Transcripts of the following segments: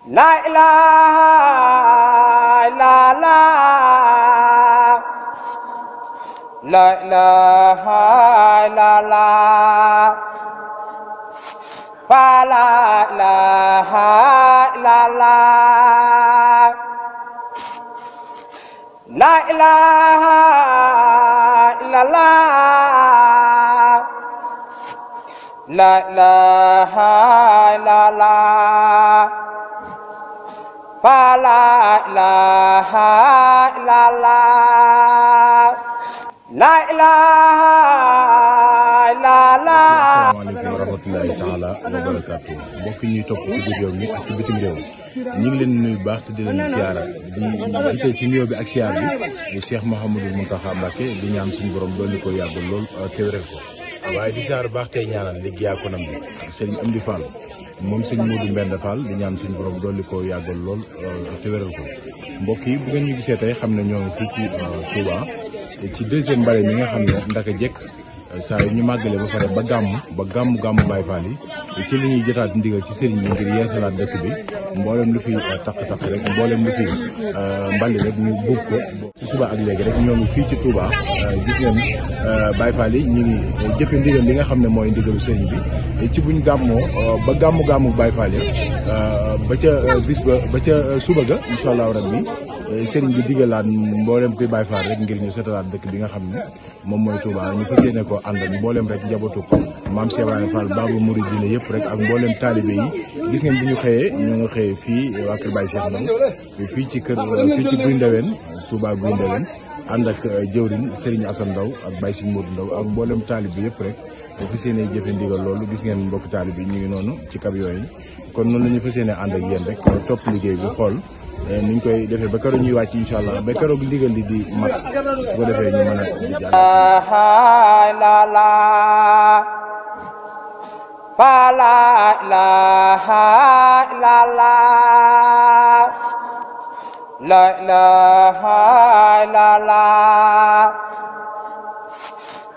La ilaha illallah, la ilaha illallah, fa la ilaha illallah, la ilaha illallah, la ilaha illallah, fa la ilaha illallah, la ilaha illallah. Asalaamaaleykum wa rahmatulahi taala wa barakaatu mbokk ñuy topp ci biir réew mi ak ci bitim réew ñu ngi leen nuyu baax te di leen siyaara di jiite ci nuyoo bi ak siyaar bi di Cheikh Mouhamadou Mountakha Mbacké di ñaan suñu borom doon di ko yàggal lool te wéral ko waaye di siyaar baax tey ñaanal liggéeyaa ko nam bi Serigne Amdi Fall moom sëñ Modou Mbenda Fall di ñaan suñu borom doon di ko yàggal lool te wéral ko mbokk yi bu ngeen ñu gisee tey xam ne ñoo ngi fii ci Touba ci deuxième mbale mi nga xam ne ndaka jekk saa yu ñu màggalee ba pare ba gàmm Baye Fall yi ci li ñuy jotaat ndigal ci sëriñ bi ngir yeesalaat dëkk bi mboolem lu fi taq-taq rek mboolem lu fi mbali rek ñu buub ko ci suba ak léegi rek ñoo ngi fii ci Touba gis ngeen Baye Fall yi ñu ngi jëfe ndigal li nga xam ne mooy ndigalu sëriñ bi ci buñ gàmmoo ba gàmmu Baye Fall yi ba ca bis ba ca suba ga incha allahu rabbi sëriñ bi digalaat mboolem kuy Baye Fall rek ngir ñu setalaat dëkk bi nga xam ne moom mooy Touba ñu fas yéene ko ànd ak mboolem rek njabootu ko maam Cheikh Ibrahima Fall Babou Mouridine yëpp rek ak mboolem taalibe yi gis ngeen bu ñu xëyee ñu nga xëyee fii waa kër Baye Cheikh Ndaw fii ci Guy Ndeween Touba Guy Ndeween ànd ak jëwriñ Serigne Assane Ndaw ak Baye Serigne Modou Ndaw ak mboolem taalibe yëpp rek bu fas yéene jëfe ndigal loolu gis ngeen mbokk taalibe yi ñu ngi noonu ci cab yooyu kon noonu la ñu fas yéene ànd ak yéen rek topp liggéey bi xool niñ koy defee ba keroog ñuy wàcc incha allah ba keroog ndigal li di mat su ko defee ñu mën a di jàll. Fa la ilaha illallah, la ilaha illallah,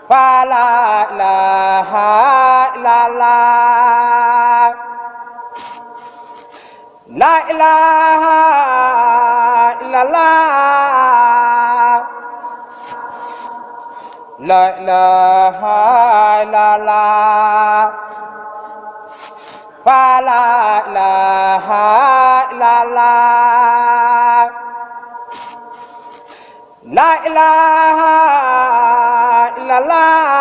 fa la ilaha illallah, la ilaha illallah, la ilaha illallah, fa la ilaha illallah, la ilaha illallah,